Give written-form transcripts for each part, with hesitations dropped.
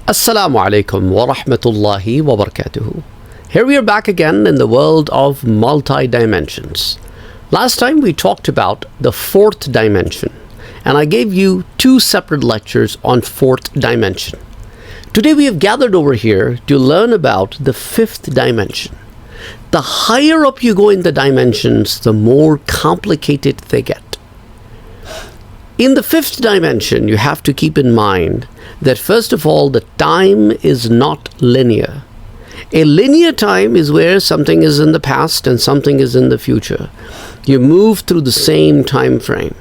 Assalamu alaikum wa rahmatullahi wa barakatuhu. Here we are back again in the world of multi-dimensions. Last time we talked about the fourth dimension, and I gave you two separate lectures on fourth dimension. Today we have gathered over here to learn about the fifth dimension. The higher up you go in the dimensions, the more complicated they get. In the fifth dimension, you have to keep in mind that first of all, the time is not linear. A linear time is where something is in the past and something is in the future. You move through the same time frame.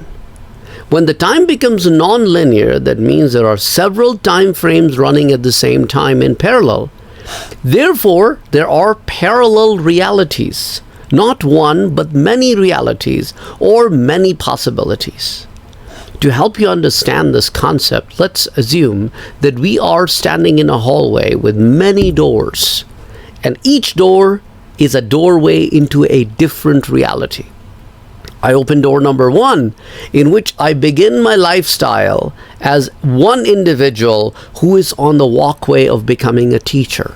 When the time becomes non-linear, that means there are several time frames running at the same time in parallel. Therefore, there are parallel realities, not one but many realities or many possibilities. To help you understand this concept, let's assume that we are standing in a hallway with many doors, and each door is a doorway into a different reality. I open door number 1, in which I begin my lifestyle as one individual who is on the walkway of becoming a teacher.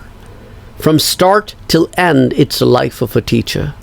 From start till end, it's the life of a teacher.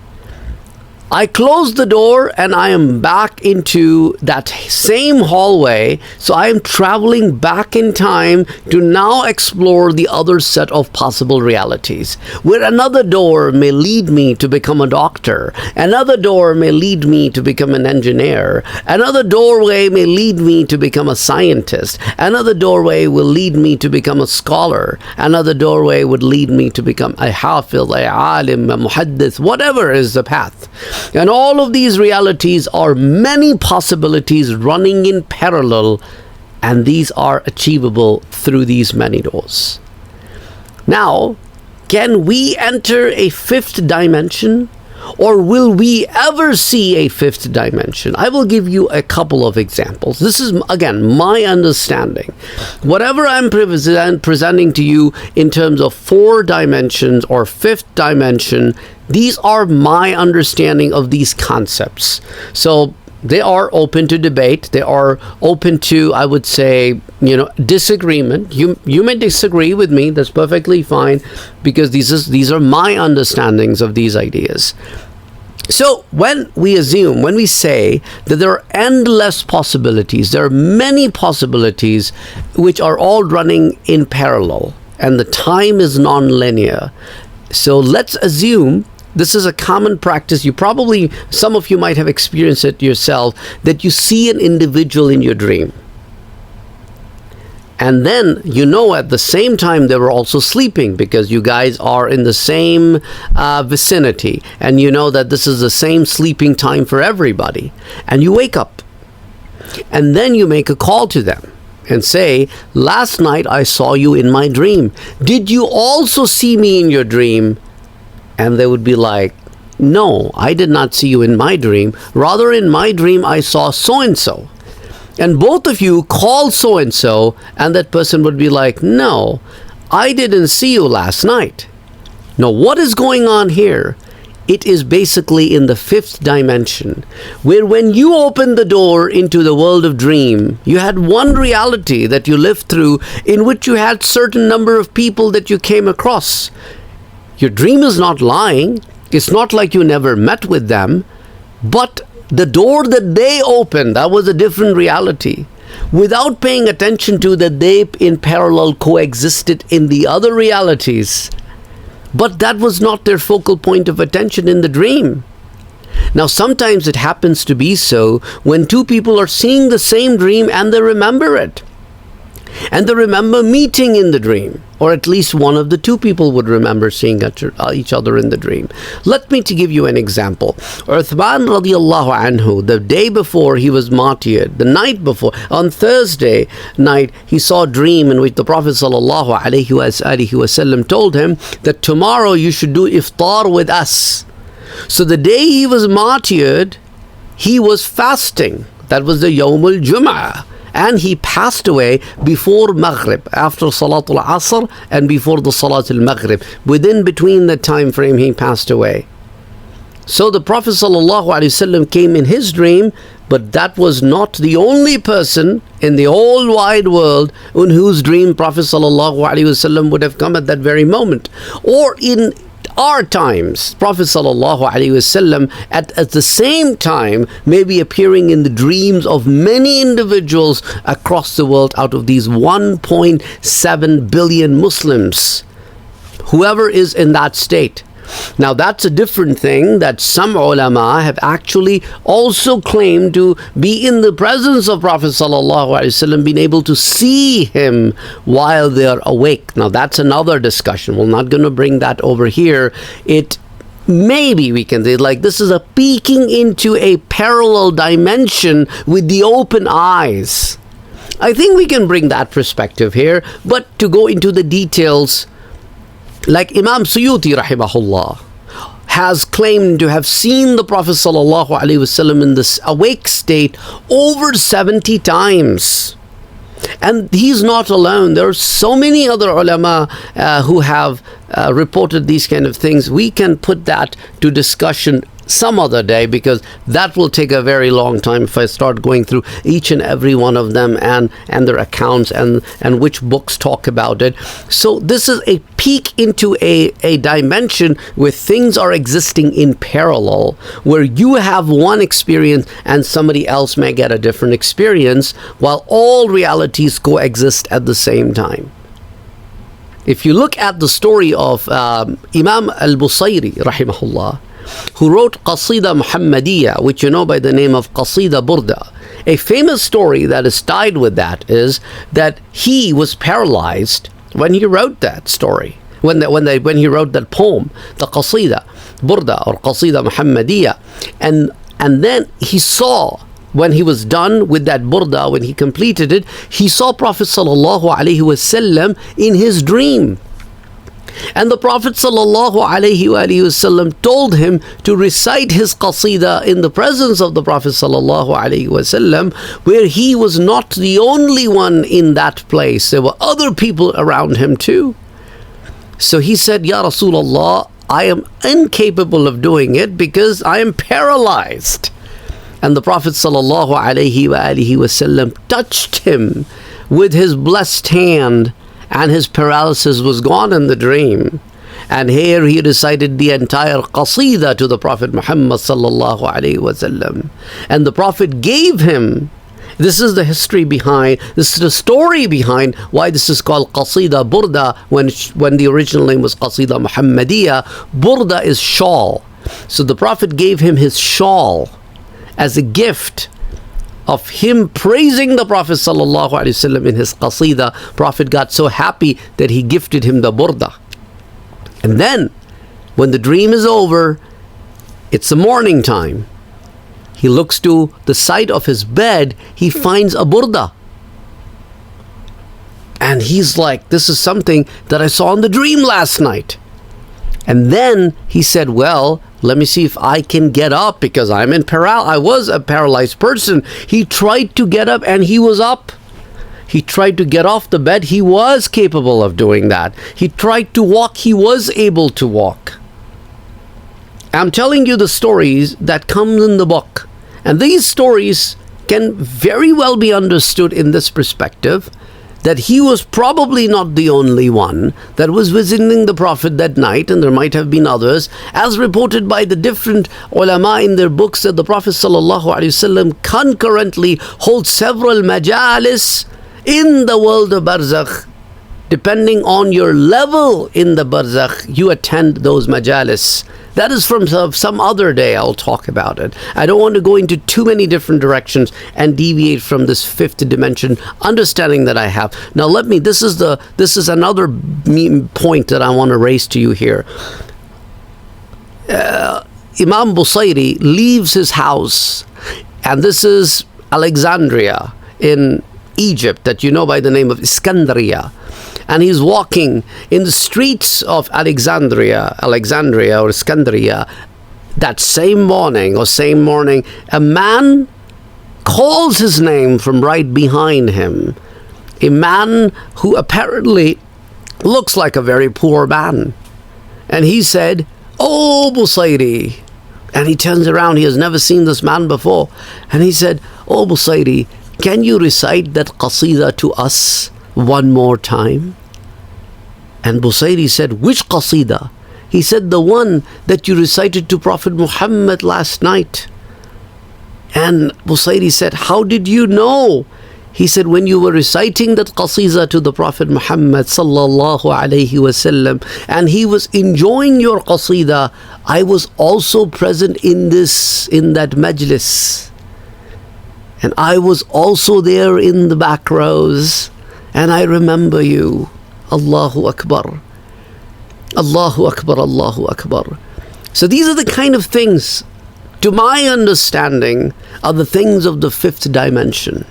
I close the door and I am back into that same hallway, so I am traveling back in time to now explore the other set of possible realities, where another door may lead me to become a doctor, another door may lead me to become an engineer, another doorway may lead me to become a scientist, another doorway will lead me to become a scholar, another doorway would lead me to become a hafiz, a alim, a muhaddith, whatever is the path. And all of these realities are many possibilities running in parallel, and these are achievable through these many doors. Now, can we enter a fifth dimension, or will we ever see a fifth dimension? I will give you a couple of examples. This is, again, my understanding. Whatever I'm presenting to you in terms of 4 dimensions or fifth dimension, these are my understanding of these concepts. So they are open to debate. They are open to, I would say, disagreement. You may disagree with me. That's perfectly fine, because these are my understandings of these ideas. So when we say that there are endless possibilities, there are many possibilities which are all running in parallel, and the time is non-linear. So let's assume, this is a common practice. Some of you might have experienced it yourself, that you see an individual in your dream. And then, at the same time they were also sleeping, because you guys are in the same vicinity. And you know that this is the same sleeping time for everybody. And you wake up. And then you make a call to them and say, last night I saw you in my dream. Did you also see me in your dream? And they would be like, no, I did not see you in my dream. Rather, in my dream, I saw so-and-so. And both of you call so-and-so, and that person would be like, no, I didn't see you last night. Now, what is going on here? It is basically in the fifth dimension, where when you opened the door into the world of dream, you had one reality that you lived through, in which you had certain number of people that you came across. Your dream is not lying. It's not like you never met with them. But the door that they opened, that was a different reality. Without paying attention to that, they in parallel coexisted in the other realities. But that was not their focal point of attention in the dream. Now, sometimes it happens to be so when two people are seeing the same dream and they remember it. And they remember meeting in the dream, or at least one of the two people would remember seeing each other in the dream. Let me to give you an example. Uthman radiallahu anhu, the day before he was martyred, the night before, on Thursday night, he saw a dream in which the Prophet sallallahu alaihi wasallam told him that tomorrow you should do iftar with us. So the day he was martyred, he was fasting. That was the Yawmul Jum'ah. And he passed away before Maghrib, after Salatul Asr and before the Salatul Maghrib. Between the time frame, he passed away. So the Prophet ﷺ came in his dream But that was not the only person in the whole wide world in whose dream Prophet ﷺ would have come at that very moment. Or in our times, Prophet ﷺ at the same time may be appearing in the dreams of many individuals across the world out of these 1.7 billion Muslims. Whoever is in that state. Now that's a different thing that some ulama have actually also claimed to be in the presence of Prophet ﷺ, being able to see him while they are awake. Now that's another discussion. We're not going to bring that over here. Maybe we can say like this is a peeking into a parallel dimension with the open eyes. I think we can bring that perspective here, but to go into the details, like Imam Suyuti rahimahullah has claimed to have seen the Prophet ﷺ in this awake state over 70 times. And he's not alone. There are so many other ulama who have reported these kind of things. We can put that to discussion some other day, because that will take a very long time if I start going through each and every one of them and their accounts and which books talk about it. So this is a peek into a dimension where things are existing in parallel, where you have one experience and somebody else may get a different experience, while all realities coexist at the same time. If you look at the story of Imam al-Busayri rahimahullah, who wrote Qasida Muhammadiyya, which you know by the name of Qasida Burda. A famous story that is tied with that is that he was paralyzed when he wrote that story, when he wrote that poem, the Qasida Burda or Qasida Muhammadiyya, and then he saw, when he was done with that burda, when he completed it, he saw Prophet sallallahu alaihi wasallam in his dream. And the Prophet ﷺ told him to recite his qasida in the presence of the Prophet ﷺ, where he was not the only one in that place. There were other people around him too. So he said, Ya Rasulullah, I am incapable of doing it because I am paralyzed. And the Prophet ﷺ touched him with his blessed hand, and his paralysis was gone in the dream. And here he recited the entire qasida to the Prophet Muhammad sallallahu alaihi wasallam. And the Prophet gave him, this is the history behind, this is the story behind why this is called Qasida Burda when the original name was Qasida Muhammadiyya. Burda is shawl. So the Prophet gave him his shawl as a gift of him praising the Prophet sallallahu alaihi wasallam in his qasida. Prophet got so happy that he gifted him the burda. And then when the dream is over, it's the morning time. He looks to the side of his bed, he finds a burda. And he's like, this is something that I saw in the dream last night. And then he said, well, let me see if I can get up, because I was a paralyzed person. He tried to get up and he was up. He tried to get off the bed. He was capable of doing that. He tried to walk. He was able to walk. I'm telling you the stories that come in the book. And these stories can very well be understood in this perspective, that he was probably not the only one that was visiting the Prophet that night, and there might have been others, as reported by the different ulama in their books, that the Prophet ﷺ concurrently holds several majalis in the world of Barzakh. Depending on your level in the Barzakh, you attend those majalis. That is from some other day. I'll talk about it. I don't want to go into too many different directions and deviate from this fifth dimension understanding that I have. Now this is another point that I want to raise to you here. Imam Busayri leaves his house, and this is Alexandria in Egypt, that you know by the name of Iskandariya. And he's walking in the streets of Alexandria or Iskandariya. That same morning, a man calls his name from right behind him. A man who apparently looks like a very poor man. And he said, "Oh, Busayri." And he turns around. He has never seen this man before. And he said, "Oh Busayri, can you recite that qasida to us one more time?" And Busayri said, "Which qasida?" He said, "The one that you recited to Prophet Muhammad last night." And Busayri said, "How did you know?" He said, "When you were reciting that qasida to the Prophet Muhammad sallallahu alaihi wasallam, and he was enjoying your qasida, I was also present in that majlis. And I was also there in the back rows, and I remember you. Allahu Akbar. Allahu Akbar, Allahu Akbar." So these are the kind of things, to my understanding, are the things of the fifth dimension.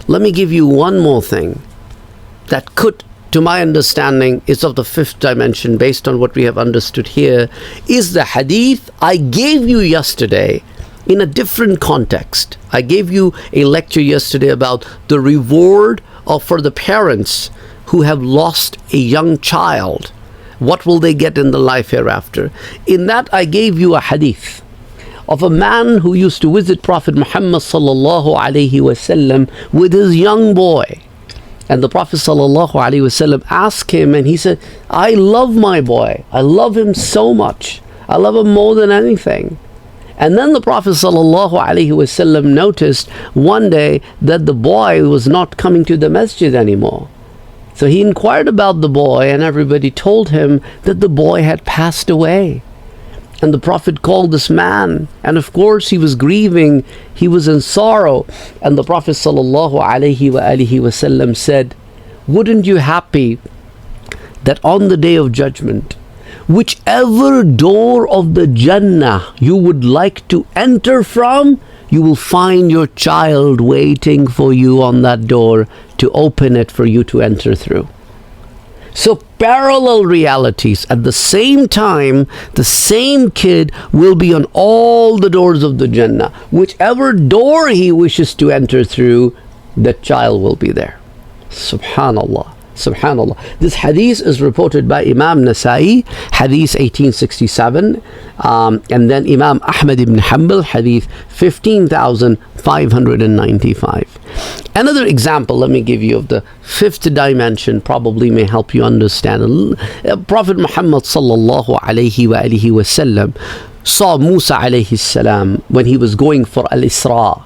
Let me give you one more thing that could, to my understanding, is of the fifth dimension based on what we have understood here, is the hadith I gave you yesterday in a different context. I gave you a lecture yesterday about the reward for the parents who have lost a young child. What will they get in the life hereafter? In that I gave you a hadith of a man who used to visit Prophet Muhammad sallallahu alaihi wasallam with his young boy. And the Prophet sallallahu alaihi wasallam asked him, and he said, "I love my boy. I love him so much. I love him more than anything." And then the Prophet sallallahu alaihi wasallam noticed one day that the boy was not coming to the masjid anymore. So he inquired about the boy, and everybody told him that the boy had passed away. And the Prophet called this man, and of course he was grieving, he was in sorrow. And the Prophet sallallahu alaihi wasallam said, "Wouldn't you happy that on the day of judgment, whichever door of the Jannah you would like to enter from, you will find your child waiting for you on that door to open it for you to enter through." So parallel realities. At the same time, the same kid will be on all the doors of the Jannah. Whichever door he wishes to enter through, that child will be there. Subhanallah. Subhanallah. This hadith is reported by Imam Nasa'i, hadith 1867, and then Imam Ahmad ibn Hanbal, hadith 15,595. Another example, let me give you, of the fifth dimension, probably may help you understand. Prophet Muhammad sallallahu alaihi wasallam saw Musa alayhi salam when he was going for al-Isra.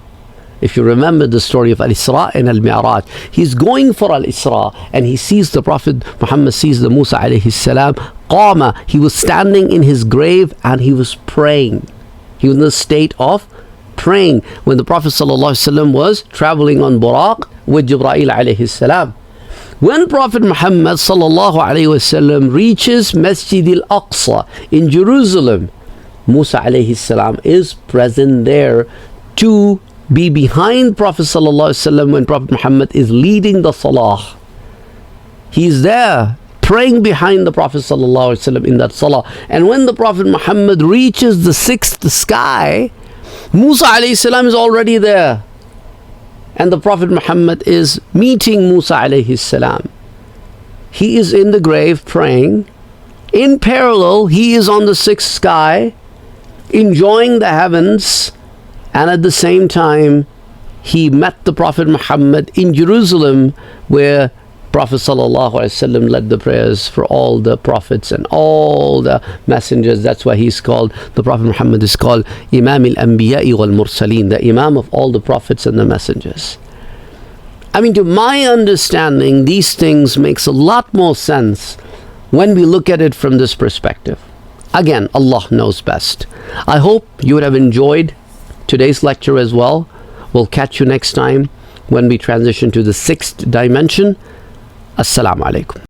If you remember the story of Al-Isra and Al-Mi'raj, he's going for Al-Isra and he sees the Prophet Muhammad, sees the Musa alayhi salam. Qama, he was standing in his grave and he was praying. He was in the state of praying when the Prophet sallallahu alaihi wasallam was traveling on Barzakh with Jibreel alayhi salam. When Prophet Muhammad sallallahu alaihi wasallam reaches Masjid al-Aqsa in Jerusalem, Musa alayhi salam is present there to be behind Prophet sallallahu alaihi wasallam when Prophet Muhammad is leading the salah. He's there praying behind the Prophet sallallahu alaihi wasallam in that salah. And when the Prophet Muhammad reaches the sixth sky, Musa alayhi salam is already there. And the Prophet Muhammad is meeting Musa alayhi salam. He is in the grave praying. In parallel, he is on the sixth sky, enjoying the heavens. And at the same time, he met the Prophet Muhammad in Jerusalem, where Prophet sallallahu alaihi wasallam led the prayers for all the prophets and all the messengers. That's why he's called, the Prophet Muhammad is called Imam al-Anbiya'i wal-Mursaleen, the Imam of all the prophets and the messengers. I mean, to my understanding, these things makes a lot more sense when we look at it from this perspective. Again, Allah knows best. I hope you would have enjoyed today's lecture as well. We'll catch you next time when we transition to the sixth dimension. Assalamu alaikum.